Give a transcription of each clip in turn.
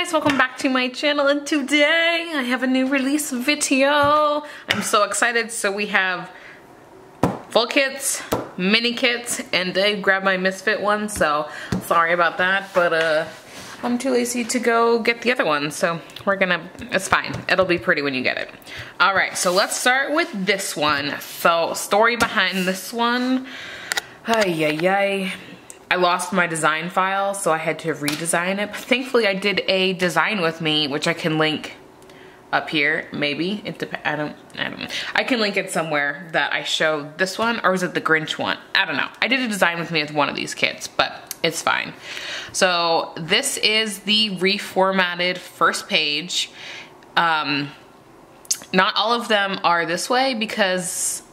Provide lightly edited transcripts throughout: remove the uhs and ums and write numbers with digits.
guys, welcome back to my channel, and today I have a new release video. I'm so excited. So we have full kits, mini kits, and I grabbed my misfit one, so sorry about that, but I'm too lazy to go get the other one, so it's fine. It'll be pretty when you get it. All right, so let's start with this one. So story behind this one, I lost my design file, so I had to redesign it. But thankfully, I did a design with me, which I can link up here. Maybe it depends. I don't know. I can link it somewhere that I showed this one, or was it the Grinch one? I don't know. I did a design with me with one of these kits, but it's fine. So this is the reformatted first page. Not all of them are this way because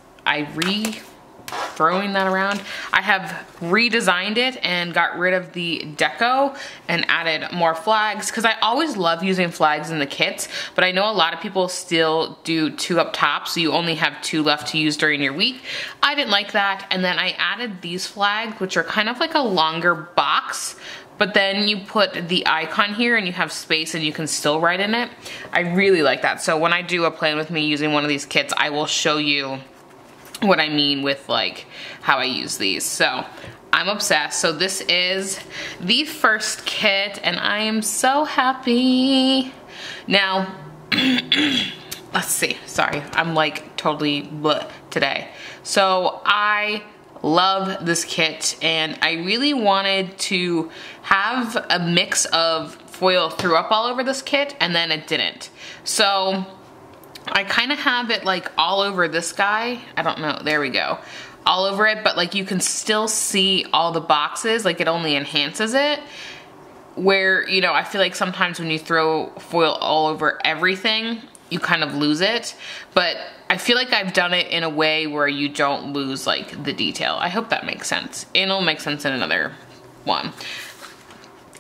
throwing that around. I have redesigned it and got rid of the deco and added more flags because I always love using flags in the kits, but I know a lot of people still do 2 up top, so you only have 2 left to use during your week. I didn't like that, and then I added these flags, which are kind of like a longer box, but then you put the icon here and you have space and you can still write in it. I really like that. So when I do a plan with me using one of these kits, I will show you what I mean with like how I use these. So I'm obsessed. So this is the first kit and I am so happy. Now, let's see, sorry, I'm like totally bleh today. So I love this kit and I really wanted to have a mix of foil threw up all over this kit, and then it didn't. So I kind of have it like all over this guy. I don't know, there we go. All over it, but like you can still see all the boxes, like it only enhances it. Where, you know, I feel like sometimes when you throw foil all over everything, you kind of lose it. But I feel like I've done it in a way where you don't lose like the detail. I hope that makes sense. It'll make sense in another one.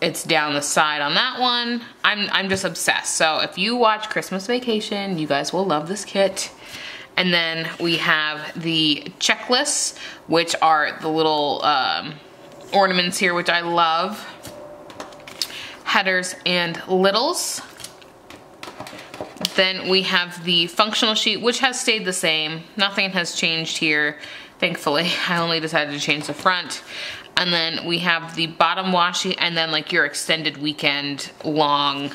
It's down the side on that one. I'm just obsessed. So if you watch Christmas Vacation, you guys will love this kit. And then we have the checklists, which are the little ornaments here, which I love. Headers and littles. Then we have the functional sheet, which has stayed the same. Nothing has changed here, thankfully. I only decided to change the front. And then we have the bottom washi, and then like your extended weekend long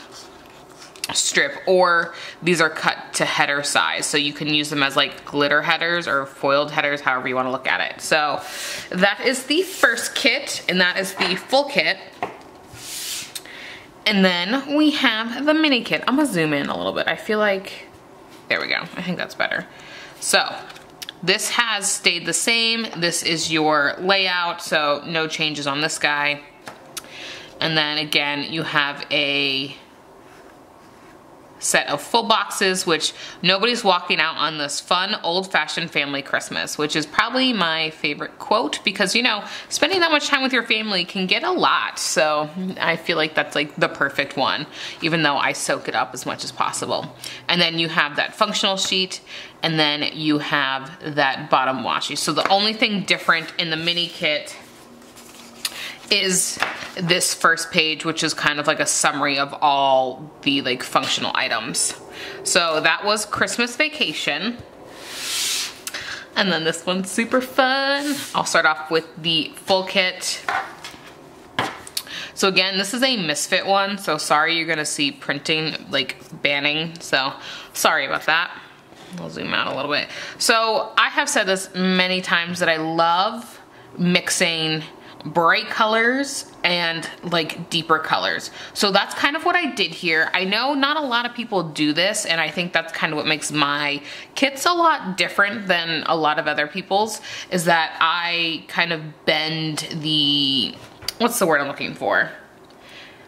strip, or these are cut to header size, so you can use them as like glitter headers or foiled headers, however you want to look at it. So that is the first kit, and that is the full kit. And then we have the mini kit. I'm gonna zoom in a little bit. I feel like, there we go. I think that's better. So this has stayed the same. This is your layout, so no changes on this guy. And then again, you have a set of full boxes, which nobody's walking out on this fun old-fashioned family Christmas, which is probably my favorite quote because, you know, spending that much time with your family can get a lot. So I feel like that's like the perfect one, even though I soak it up as much as possible. And then you have that functional sheet, and then you have that bottom washi. So the only thing different in the mini kit is this first page, which is kind of like a summary of all the like functional items. So that was Christmas Vacation. And then this one's super fun. I'll start off with the full kit. So again, this is a misfit one, so sorry you're gonna see printing like banning, so sorry about that. I'll zoom out a little bit. So I have said this many times that I love mixing bright colors and like deeper colors. So that's kind of what I did here. I know not a lot of people do this, and I think that's kind of what makes my kits a lot different than a lot of other people's, is that I kind of bend the, what's the word I'm looking for?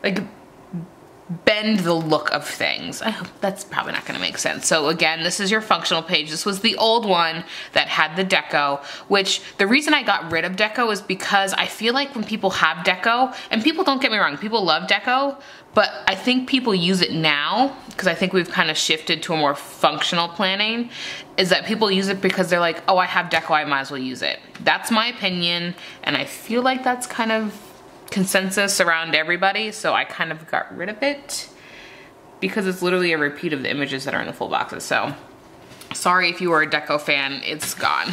Like bend the look of things. I hope that's probably not gonna make sense. So again, this is your functional page. This was the old one that had the deco, which the reason I got rid of deco is because I feel like when people have deco, and people, don't get me wrong, people love deco, but I think people use it now, because I think we've kind of shifted to a more functional planning, is that people use it because they're like, oh, I have deco, I might as well use it. That's my opinion, and I feel like that's kind of consensus around everybody, so I kind of got rid of it. because it's literally a repeat of the images that are in the full boxes. So sorry if you were a deco fan, it's gone.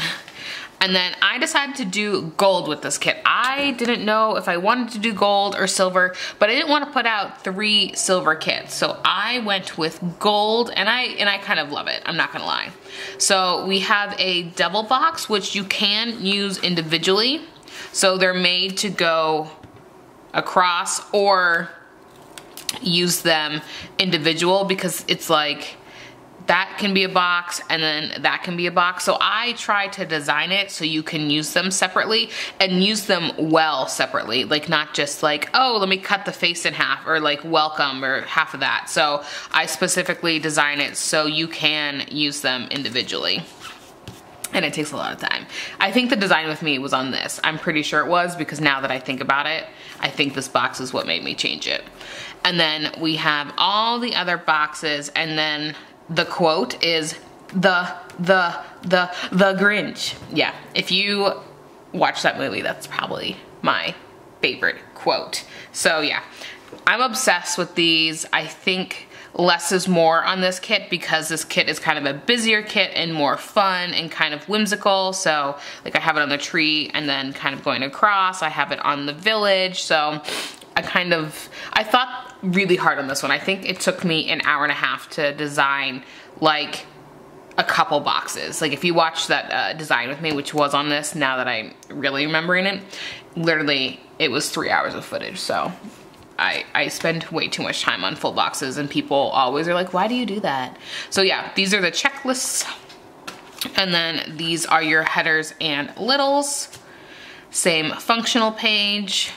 And then I decided to do gold with this kit. I didn't know if I wanted to do gold or silver, but I didn't want to put out 3 silver kits. So I went with gold, and I kind of love it, I'm not gonna lie. So we have a double box, which you can use individually. So they're made to go across or use them individual, because it's like, that can be a box and then that can be a box. So I try to design it so you can use them separately and use them well separately. Like not just like, oh, let me cut the face in half, or like welcome or half of that. So I specifically design it so you can use them individually. And it takes a lot of time. I think the design with me was on this. I'm pretty sure it was, because now that I think about it, I think this box is what made me change it. And then we have all the other boxes, and then the quote is the Grinch. Yeah, if you watch that movie, that's probably my favorite quote. So yeah, I'm obsessed with these. I think less is more on this kit, because this kit is kind of a busier kit and more fun and kind of whimsical. So like I have it on the tree and then kind of going across. I have it on the village. So I thought really hard on this one. I think it took me an hour and a half to design like a couple boxes. Like if you watch that design with me, which was on this, now that I'm really remembering it, literally it was 3 hours of footage. So I spend way too much time on full boxes, and people always are like, why do you do that? So yeah, these are the checklists. And then these are your headers and littles. Same functional page.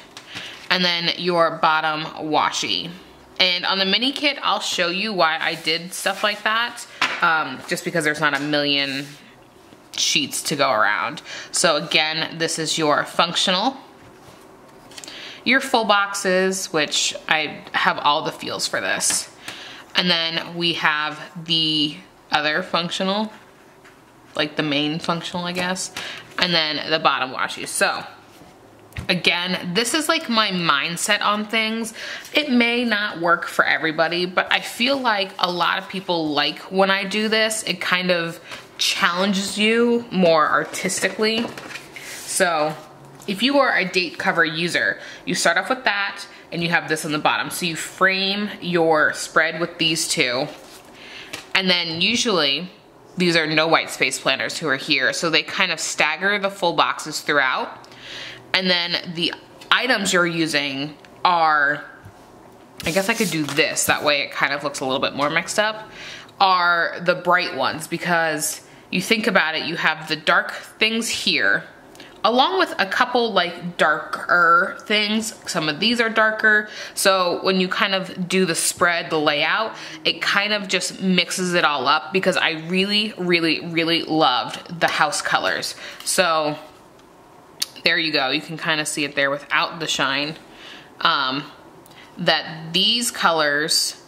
And then your bottom washi. And on the mini kit, I'll show you why I did stuff like that, just because there's not a million sheets to go around. So again, this is your functional. Your full boxes, which I have all the feels for this. And then we have the other functional, like the main functional, I guess. And then the bottom washi. So again, this is like my mindset on things. It may not work for everybody, but I feel like a lot of people like when I do this. It kind of challenges you more artistically. So if you are a date cover user, you start off with that and you have this on the bottom. So you frame your spread with these two. And then usually these are no white space planners who are here. So they kind of stagger the full boxes throughout. And then the items you're using are, I guess I could do this, that way it kind of looks a little bit more mixed up, are the bright ones, because you think about it, you have the dark things here, along with a couple like darker things. Some of these are darker. So when you kind of do the spread, the layout, it kind of just mixes it all up, because I really, really, really loved the house colors. So there you go. You can kind of see it there without the shine. That these colors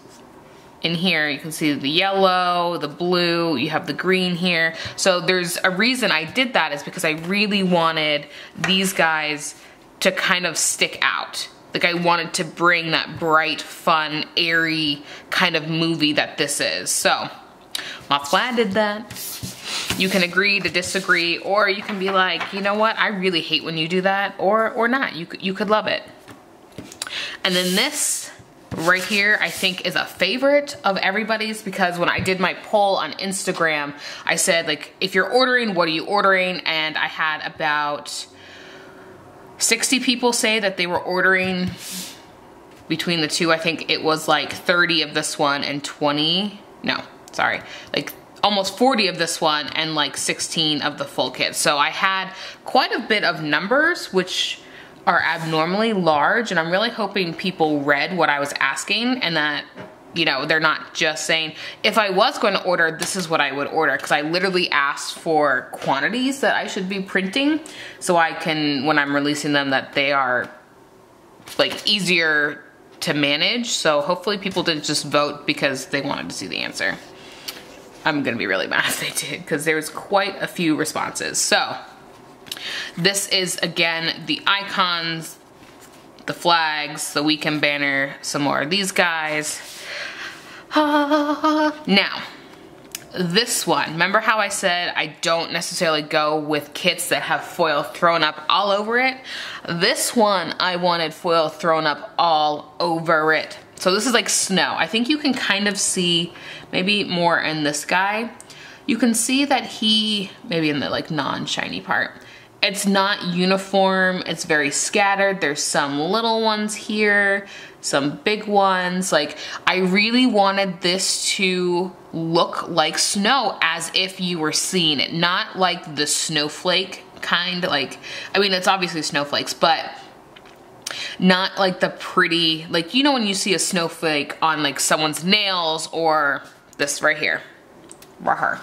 in here, you can see the yellow, the blue, you have the green here. So there's a reason I did that, is because I really wanted these guys to kind of stick out. Like I wanted to bring that bright, fun, airy kind of movie that this is. So that's why I did that. You can agree to disagree, or you can be like, you know what, I really hate when you do that, or not. You could love it. And then this right here, I think is a favorite of everybody's, because when I did my poll on Instagram, I said like, if you're ordering, what are you ordering? And I had about 60 people say that they were ordering between the two. I think it was like 30 of this one and 20, no, sorry, like almost 40 of this one and like 16 of the full kit. So I had quite a bit of numbers, which are abnormally large, and I'm really hoping people read what I was asking, and that, you know, they're not just saying, if I was going to order, this is what I would order, because I literally asked for quantities that I should be printing, so I can, when I'm releasing them, that they are like easier to manage. So hopefully people didn't just vote because they wanted to see the answer. I'm gonna be really mad if they did, because there's quite a few responses. So this is, again, the icons, the flags, the weekend banner, some more of these guys. Now, this one, remember how I said I don't necessarily go with kits that have foil thrown up all over it? This one, I wanted foil thrown up all over it. So this is like snow. I think you can kind of see, maybe more in this guy, you can see that he, maybe in the like non-shiny part, it's not uniform, it's very scattered. There's some little ones here, some big ones. Like, I really wanted this to look like snow, as if you were seeing it, not like the snowflake kind, like, I mean, it's obviously snowflakes, but not like the pretty, like, you know when you see a snowflake on like someone's nails, or this right here, right.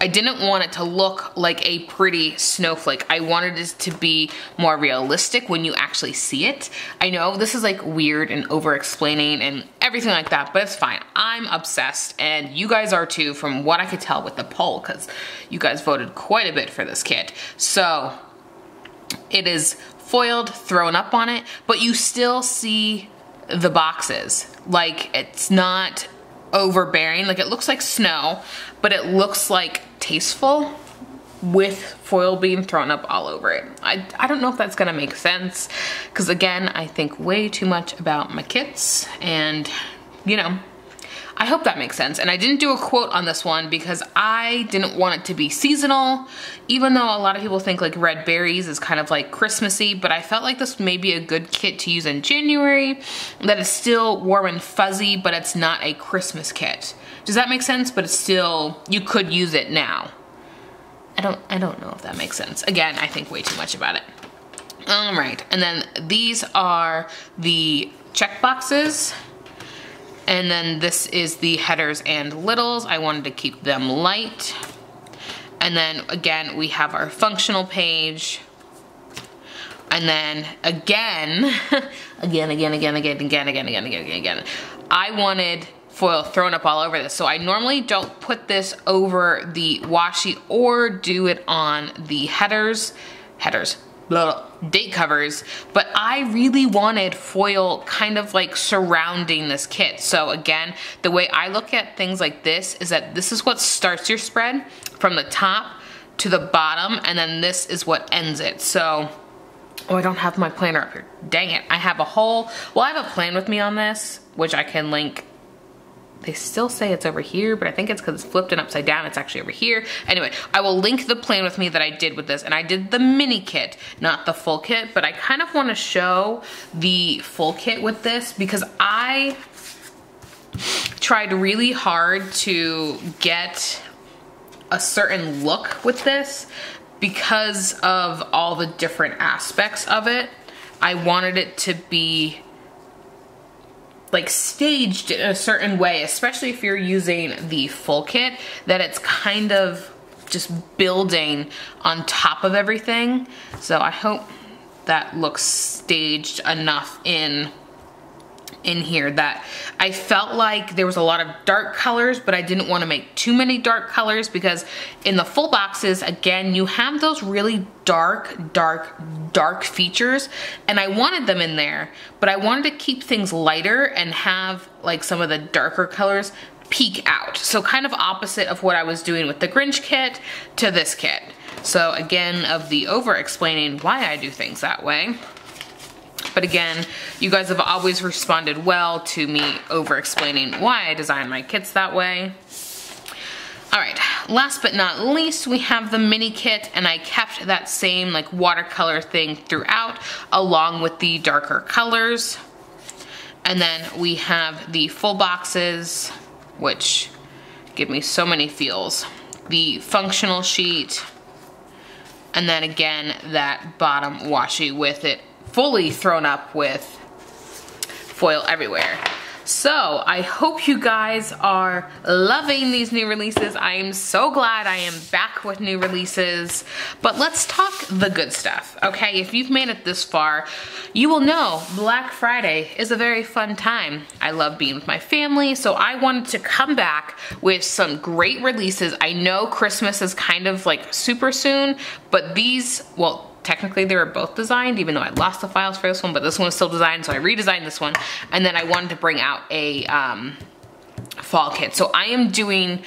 I didn't want it to look like a pretty snowflake. I wanted it to be more realistic when you actually see it. I know this is like weird and over-explaining and everything like that, but it's fine. I'm obsessed, and you guys are too, from what I could tell with the poll, because you guys voted quite a bit for this kit. So it is foiled, thrown up on it, but you still see the boxes. Like, it's not overbearing. Like, it looks like snow, but it looks like tasteful with foil being thrown up all over it. I don't know if that's gonna make sense, because again, I think way too much about my kits, and you know, I hope that makes sense. And I didn't do a quote on this one because I didn't want it to be seasonal, even though a lot of people think like red berries is kind of like Christmassy, but I felt like this may be a good kit to use in January, that is still warm and fuzzy, but it's not a Christmas kit. Does that make sense? But it's still, you could use it now. I don't know if that makes sense. Again, I think way too much about it. All right, and then these are the check boxes. And then this is the headers and littles. I wanted to keep them light. And then again, we have our functional page. And then again, again, I wanted foil thrown up all over this. So I normally don't put this over the washi or do it on the headers, date covers, but I really wanted foil kind of like surrounding this kit. So again, the way I look at things like this is that this is what starts your spread from the top to the bottom, and then this is what ends it. So, oh, I don't have my planner up here. Dang it. I have a whole, well, I have a plan with me on this, which I can link. They still say it's over here, but I think it's because it's flipped and upside down. It's actually over here. Anyway, I will link the plan with me that I did with this, and I did the mini kit, not the full kit, but I kind of want to show the full kit with this because I tried really hard to get a certain look with this because of all the different aspects of it. I wanted it to be like staged in a certain way, especially if you're using the full kit, that it's kind of just building on top of everything. So I hope that looks staged enough in here that I felt like there was a lot of dark colors, but I didn't want to make too many dark colors because in the full boxes, again, you have those really dark features, and I wanted them in there, but I wanted to keep things lighter and have like some of the darker colors peek out. So kind of opposite of what I was doing with the Grinch kit to this kit. So again, of the over-explaining why I do things that way. But again, you guys have always responded well to me over-explaining why I design my kits that way. All right, last but not least, we have the mini kit, and I kept that same like watercolor thing throughout, along with the darker colors. And then we have the full boxes, which give me so many feels. The functional sheet, and then again, that bottom washi with it fully thrown up with foil everywhere. So I hope you guys are loving these new releases. I am so glad I am back with new releases, but let's talk the good stuff, okay? If you've made it this far, you will know Black Friday is a very fun time. I love being with my family, so I wanted to come back with some great releases. I know Christmas is kind of like super soon, but these, well, technically they were both designed, even though I lost the files for this one, but this one was still designed, so I redesigned this one. And then I wanted to bring out a fall kit. So I am doing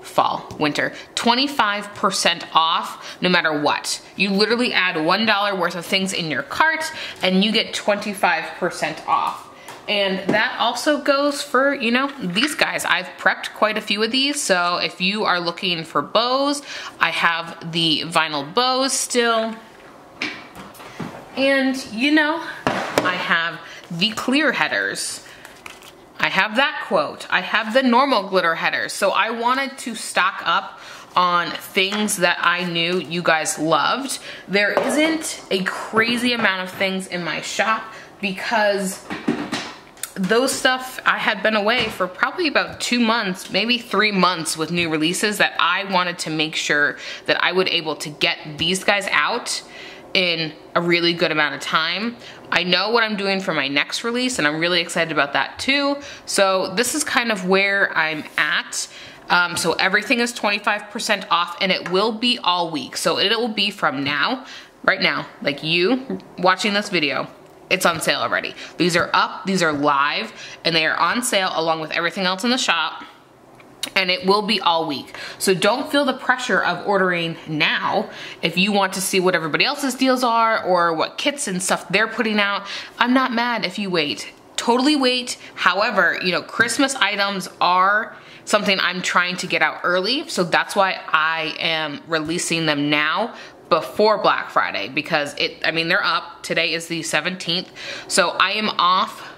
fall, winter, 25% off no matter what. You literally add $1 worth of things in your cart and you get 25% off. And that also goes for, you know, these guys. I've prepped quite a few of these, so if you are looking for bows, I have the vinyl bows still. And, you know, I have the clear headers. I have that quote. I have the normal glitter headers. So I wanted to stock up on things that I knew you guys loved. There isn't a crazy amount of things in my shop because those stuff, I had been away for probably about 2 months, maybe 3 months with new releases that I wanted to make sure that I would able to get these guys out in a really good amount of time. I know what I'm doing for my next release and I'm really excited about that too. So this is kind of where I'm at. So everything is 25% off and it will be all week. So it will be from now, right now, like you watching this video, it's on sale already. These are up, these are live, and they are on sale along with everything else in the shop. And it will be all week. So don't feel the pressure of ordering now if you want to see what everybody else's deals are or what kits and stuff they're putting out. I'm not mad if you wait. Totally wait. However, you know, Christmas items are something I'm trying to get out early. So that's why I am releasing them now before Black Friday because I mean, they're up. Today is the 17th. So I am off.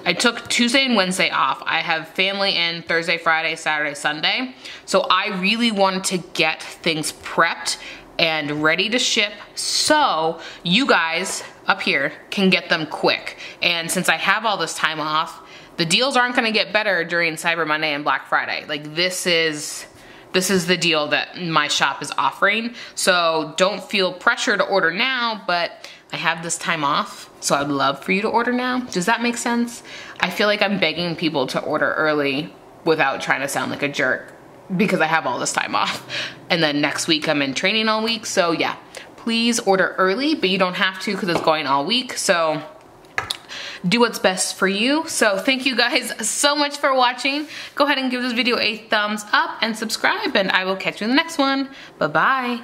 I took Tuesday and Wednesday off. I have family in Thursday, Friday, Saturday, Sunday. So I really wanted to get things prepped and ready to ship so you guys up here can get them quick. And since I have all this time off, the deals aren't gonna get better during Cyber Monday and Black Friday. Like this is the deal that my shop is offering. So don't feel pressure to order now, but I have this time off, so I'd love for you to order now. Does that make sense? I feel like I'm begging people to order early without trying to sound like a jerk because I have all this time off. And then next week I'm in training all week, so yeah. Please order early, but you don't have to because it's going all week, so do what's best for you. So thank you guys so much for watching. Go ahead and give this video a thumbs up and subscribe, and I will catch you in the next one. Bye-bye.